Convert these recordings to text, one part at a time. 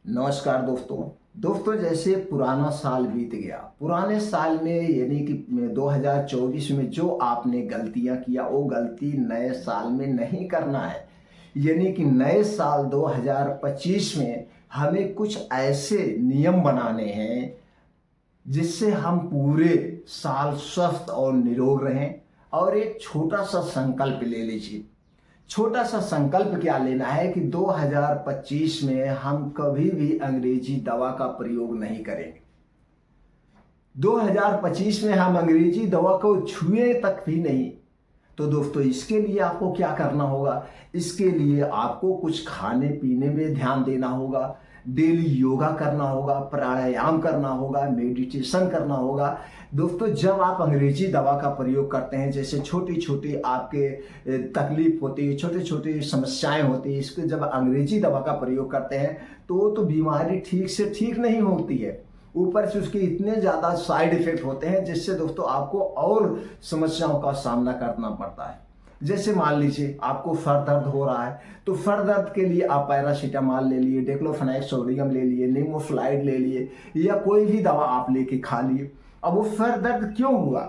नमस्कार दोस्तों जैसे पुराना साल बीत गया। पुराने साल में यानी कि 2024 में जो आपने गलतियां किया वो गलती नए साल में नहीं करना है। यानी कि नए साल 2025 में हमें कुछ ऐसे नियम बनाने हैं जिससे हम पूरे साल स्वस्थ और निरोग रहें। और एक छोटा सा संकल्प ले लीजिए। छोटा सा संकल्प क्या लेना है कि 2025 में हम कभी भी अंग्रेजी दवा का प्रयोग नहीं करेंगे। 2025 में हम अंग्रेजी दवा को छुए तक भी नहीं। तो दोस्तों इसके लिए आपको क्या करना होगा? इसके लिए आपको कुछ खाने पीने में ध्यान देना होगा, डेली योगा करना होगा, प्राणायाम करना होगा, मेडिटेशन करना होगा। दोस्तों जब आप अंग्रेजी दवा का प्रयोग करते हैं, जैसे छोटी छोटी आपके तकलीफ होती है, छोटी छोटी समस्याएं होती है, इसको जब अंग्रेजी दवा का प्रयोग करते हैं तो बीमारी ठीक से ठीक नहीं होती है। ऊपर से उसके इतने ज़्यादा साइड इफेक्ट होते हैं जिससे दोस्तों आपको और समस्याओं का सामना करना पड़ता है। जैसे मान लीजिए आपको सर दर्द हो रहा है तो सर दर्द के लिए आप पैरासीटामॉल ले लिए, डिक्लोफेनाक सोडियम ले लिए, निमोफ्लाइड ले लिए या कोई भी दवा आप लेके खा लिए। अब वो सर दर्द क्यों हुआ?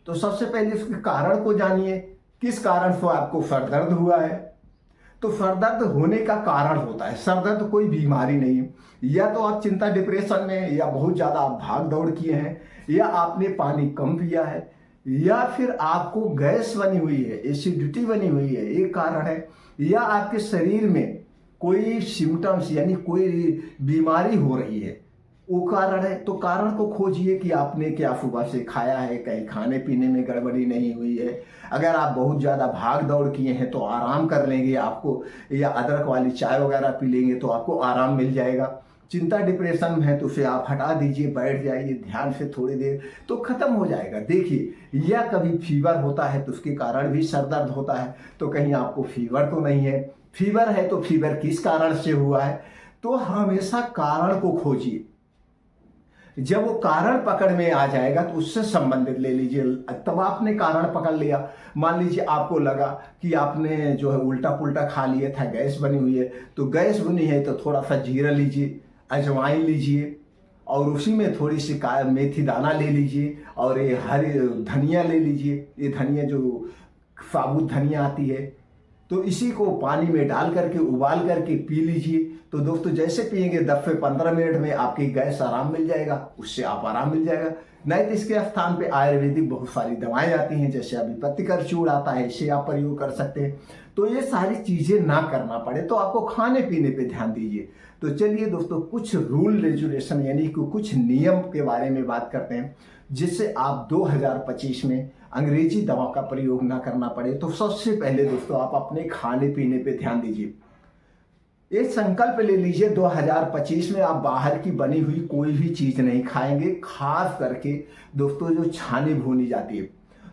तो सबसे पहले उसके कारण को जानिए। किस कारण से आपको सर दर्द हुआ है? तो सर दर्द होने का कारण होता है, सर दर्द कोई बीमारी नहीं है। या तो आप चिंता डिप्रेशन में, या बहुत ज़्यादा आप भाग दौड़ किए हैं, या आपने पानी कम पिया है, या फिर आपको गैस बनी हुई है, एसिडिटी बनी हुई है, एक कारण है। या आपके शरीर में कोई सिम्टम्स यानी कोई बीमारी हो रही है, वो कारण है। तो कारण को खोजिए कि आपने क्या सुबह से खाया है, कहीं खाने पीने में गड़बड़ी नहीं हुई है। अगर आप बहुत ज़्यादा भाग दौड़ किए हैं तो आराम कर लेंगे आपको, या अदरक वाली चाय वगैरह पी लेंगे तो आपको आराम मिल जाएगा। चिंता डिप्रेशन में है तो उसे आप हटा दीजिए, बैठ जाइए ध्यान से थोड़ी देर, तो खत्म हो जाएगा। देखिए, या कभी फीवर होता है तो उसके कारण भी सर दर्द होता है, तो कहीं आपको फीवर तो नहीं है। फीवर है तो फीवर किस कारण से हुआ है? तो हमेशा कारण को खोजिए। जब वो कारण पकड़ में आ जाएगा तो उससे संबंधित ले लीजिए। तब आपने कारण पकड़ लिया, मान लीजिए आपको लगा कि आपने जो है उल्टा पुल्टा खा लिया था, गैस बनी हुई है, तो गैस बनी है तो थोड़ा सा जीरा लीजिए, अजवाइन लीजिए, और उसी में थोड़ी सी मेथी दाना ले लीजिए, और ये हरी धनिया ले लीजिए। ये धनिया जो साबुत धनिया आती है, तो इसी को पानी में डाल करके उबाल करके पी लीजिए। तो दोस्तों जैसे पिएंगे 10 से 15 मिनट में आपकी गैस आराम मिल जाएगा, उससे आप आराम मिल जाएगा। नहीं तो इसके स्थान पे आयुर्वेदिक बहुत सारी दवाएं आती हैं, जैसे अभी पत्तिकर चूर्ण आता है, इसे आप प्रयोग कर सकते हैं। तो ये सारी चीजें ना करना पड़े तो आपको खाने पीने पे ध्यान दीजिए। तो चलिए दोस्तों कुछ रूल रेजुलेशन यानी कि कुछ नियम के बारे में बात करते हैं जिससे आप 2025 में अंग्रेजी दवा का प्रयोग ना करना पड़े। तो सबसे पहले दोस्तों आप अपने खाने पीने पे ध्यान दीजिए। एक संकल्प ले लीजिए, 2025 में आप बाहर की बनी हुई कोई भी चीज नहीं खाएंगे, खास करके दोस्तों जो छानी भूनी जाती है।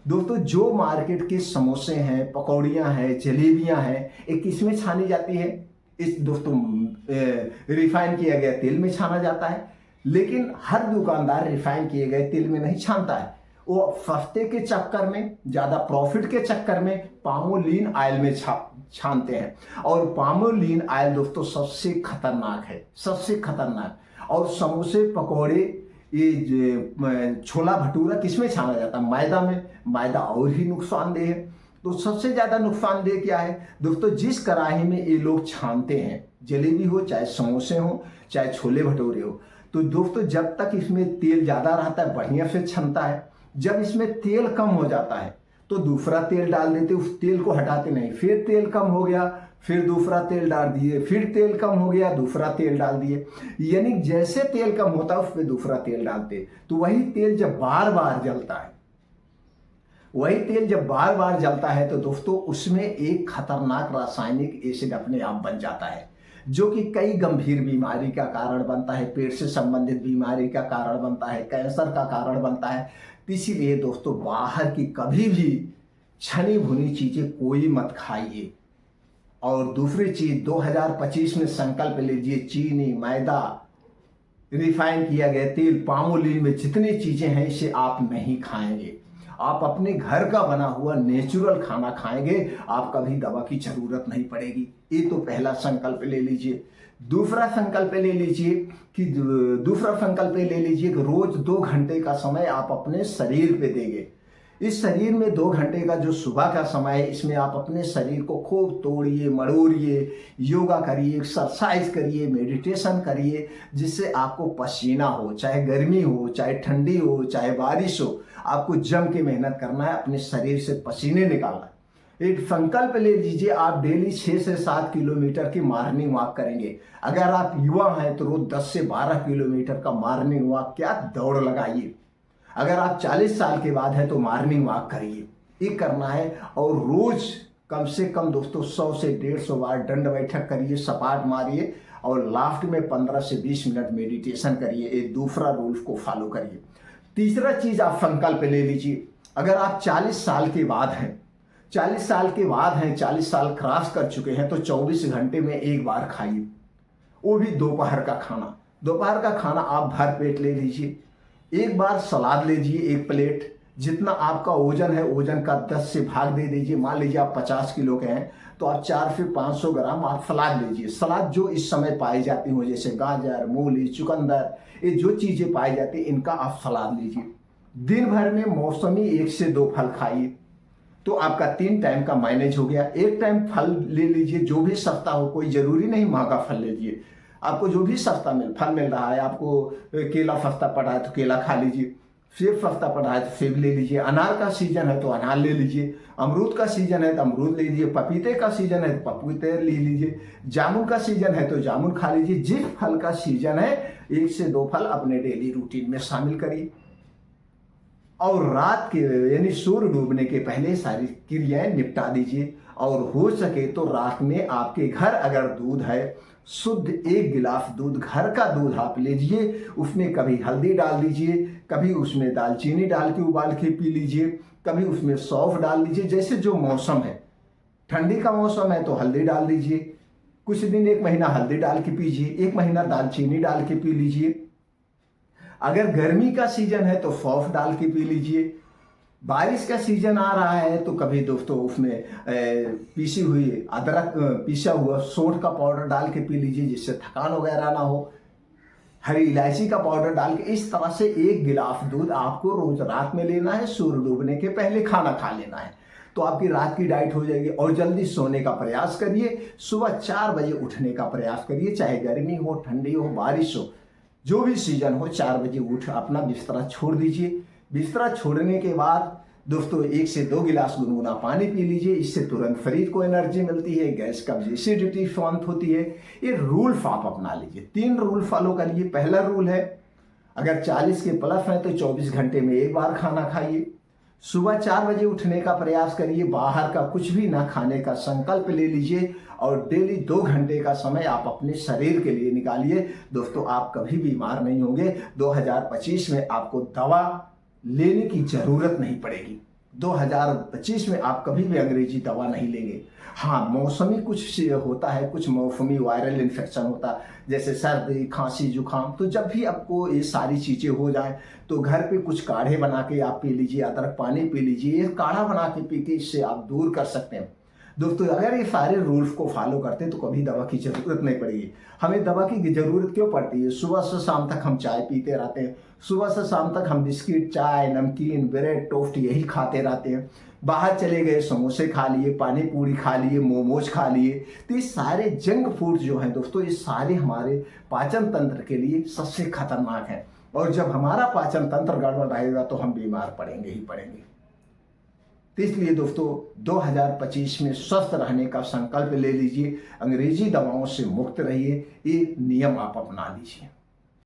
दोस्तों जो मार्केट के समोसे हैं, पकौड़ियां हैं, जलेबियां हैं, ये किस में छानी जाती है? इस दोस्तों रिफाइन किया गया तेल में छाना जाता है। लेकिन हर दुकानदार रिफाइन किए गए तेल में नहीं छानता है, वो सस्ते के चक्कर में, ज्यादा प्रॉफिट के चक्कर में पामोलिन ऑयल में छानते हैं। और पामोलिन ऑयल दोस्तों सबसे खतरनाक है, सबसे खतरनाक। और समोसे पकौड़े, ये छोला भटूरा किसमें छाना जाता है? मैदा में। मैदा और ही नुकसानदेह है। तो सबसे ज्यादा नुकसानदेह क्या है दोस्तों? जिस कढ़ाई में ये लोग छानते हैं, जलेबी हो, चाहे समोसे हो, चाहे छोले भटूरे हो, तो दोस्तों जब तक इसमें तेल ज्यादा रहता है बढ़िया से छनता है। जब इसमें तेल कम हो जाता है तो दूसरा तेल डाल देते, उस तेल को हटाते नहीं। फिर तेल कम हो गया, फिर दूसरा तेल डाल दिए, फिर तेल कम हो गया, दूसरा तेल डाल दिए। यानी जैसे तेल कम होता है उस पर दूसरा तेल डालते। तो वही तेल जब बार बार जलता है, वही तेल जब बार बार जलता है तो दोस्तों उसमें एक खतरनाक रासायनिक एसिड अपने आप बन जाता है, जो कि कई गंभीर बीमारी का कारण बनता है, पेट से संबंधित बीमारी का कारण बनता है, कैंसर का कारण बनता है। इसीलिए दोस्तों बाहर की कभी भी छनी भुनी चीजें कोई मत खाइए। और दूसरी चीज 2025 में संकल्प लीजिए, चीनी, मैदा, रिफाइन किया गया तेल, पामोलिन में जितनी चीजें हैं इसे आप नहीं खाएंगे। आप अपने घर का बना हुआ नेचुरल खाना खाएंगे, आप कभी दवा की जरूरत नहीं पड़ेगी। ये तो पहला संकल्प ले लीजिए। दूसरा संकल्प ले लीजिए कि रोज 2 घंटे का समय आप अपने शरीर पे देंगे। इस शरीर में 2 घंटे का जो सुबह का समय है, इसमें आप अपने शरीर को खूब तोड़िए, मड़ोड़िए, योगा करिए, एक्सरसाइज करिए, मेडिटेशन करिए, जिससे आपको पसीना हो, चाहे गर्मी हो, चाहे ठंडी हो, चाहे बारिश हो, आपको जम के मेहनत करना है, अपने शरीर से पसीने निकालना है। एक संकल्प ले लीजिए, आप डेली 6 से 7 किलोमीटर की मॉर्निंग वॉक करेंगे। अगर आप युवा हैं तो रोज 10 से 12 किलोमीटर का मॉर्निंग वॉक, क्या दौड़ लगाइए। अगर आप 40 साल के बाद हैं तो मॉर्निंग वॉक करिए, ये करना है। और रोज कम से कम दोस्तों 100 से 150 बार दंड बैठक करिए, सपाट मारिए, और लास्ट में 15 से 20 मिनट मेडिटेशन करिए। ये दूसरा रूल को फॉलो करिए। तीसरा चीज आप संकल्प ले लीजिए, अगर आप 40 साल के बाद हैं, 40 साल क्रॉस कर चुके हैं, तो 24 घंटे में एक बार खाइए, वो भी दोपहर का खाना। दोपहर का खाना आप भर पेट ले लीजिए। एक बार सलाद लीजिए, 1 प्लेट, जितना आपका वजन है वजन का 10 से भाग दे दीजिए। मान लीजिए आप 50 किलो के हैं तो आप 4 से 500 ग्राम आप सलाद लीजिए। सलाद जो इस समय पाई जाती हो, जैसे गाजर, मूली, चुकंदर, ये जो चीजें पाई जाती है, इनका आप सलाद लीजिए। दिन भर में मौसमी 1 से 2 फल खाइए, तो आपका 3 टाइम का मैनेज हो गया। 1 टाइम फल ले लीजिए, जो भी सस्ता हो, कोई जरूरी नहीं महंगा फल लीजिए, आपको जो भी सस्ता फल मिल रहा है। आपको केला सस्ता पड़ा है तो केला खा लीजिए, सेब सस्ता पड़ा है तो सेब ले लीजिए, अनार का सीजन है तो अनार ले लीजिए, अमरूद का सीजन है तो अमरूद ले लीजिए, पपीते का सीजन है तो पपीते ले लीजिए, जामुन का सीजन है तो जामुन खा लीजिए। जिस फल का सीजन है 1 से 2 फल अपने डेली रूटीन में शामिल करिए। और रात के यानी सूर्य डूबने के पहले सारी क्रियाएं निपटा दीजिए। और हो सके तो रात में आपके घर अगर दूध है, शुद्ध 1 गिलास दूध, घर का दूध आप लीजिए, उसमें कभी हल्दी डाल दीजिए, कभी उसमें दालचीनी डाल के उबाल के पी लीजिए, कभी उसमें सौंफ डाल लीजिए। जैसे जो मौसम है, ठंडी का मौसम है तो हल्दी डाल दीजिए, कुछ दिन 1 महीना हल्दी डाल के पीजिए, 1 महीना दालचीनी डाल के पी लीजिए। अगर गर्मी का सीजन है तो सौंफ डाल के पी लीजिए। बारिश का सीजन आ रहा है तो कभी दोस्तों उसमें पीसी हुई अदरक, पीसा हुआ सौंठ का पाउडर डाल के पी लीजिए, जिससे थकान वगैरह ना हो। हरी इलायची का पाउडर डाल के, इस तरह से 1 गिलास दूध आपको रोज रात में लेना है, सूर्य डूबने के पहले खाना खा लेना है, तो आपकी रात की डाइट हो जाएगी। और जल्दी सोने का प्रयास करिए, सुबह 4 बजे उठने का प्रयास करिए, चाहे गर्मी हो, ठंडी हो, बारिश हो, जो भी सीजन हो, 4 बजे उठ अपना बिस्तरा छोड़ दीजिए। बिस्तरा छोड़ने के बाद दोस्तों 1 से 2 गिलास गुनगुना पानी पी लीजिए, इससे तुरंत शरीर को एनर्जी मिलती है, गैस कब्ज एसिडिटी शांत होती है। ये रूल आप अपना लीजिए, 3 रूल फॉलो करिए। पहला रूल है, अगर 40 के प्लस है तो 24 घंटे में 1 बार खाना खाइए, सुबह 4 बजे उठने का प्रयास करिए, बाहर का कुछ भी ना खाने का संकल्प ले लीजिए, और डेली 2 घंटे का समय आप अपने शरीर के लिए निकालिए। दोस्तों आप कभी बीमार नहीं होंगे। 2025 में आपको दवा लेने की जरूरत नहीं पड़ेगी। 2025 में आप कभी भी अंग्रेजी दवा नहीं लेंगे। हाँ, मौसमी कुछ होता है, कुछ मौसमी वायरल इन्फेक्शन होता है, जैसे सर्दी, खांसी, जुकाम, तो जब भी आपको ये सारी चीज़ें हो जाए तो घर पे कुछ काढ़े बना के आप पी लीजिए, अदरक पानी पी लीजिए, ये काढ़ा बना के पी के इससे आप दूर कर सकते हैं। दोस्तों अगर ये सारे रूल्स को फॉलो करते हैं तो कभी दवा की जरूरत नहीं पड़ेगी। हमें दवा की जरूरत क्यों पड़ती है? सुबह से शाम तक हम चाय पीते रहते हैं, सुबह से शाम तक हम बिस्किट, चाय, नमकीन, ब्रेड, टोस्ट यही खाते रहते हैं। बाहर चले गए, समोसे खा लिए, पानी पूरी खा लिए, मोमोज खा लिए, तो ये सारे जंक फूड जो हैं दोस्तों, ये सारे हमारे पाचन तंत्र के लिए सबसे खतरनाक हैं। और जब हमारा पाचन तंत्र गड़बड़ रहेगा तो हम बीमार पड़ेंगे ही पड़ेंगे। तो इसलिए दोस्तों 2025 में स्वस्थ रहने का संकल्प ले लीजिए, अंग्रेजी दवाओं से मुक्त रहिए, ये नियम आप अपना लीजिए।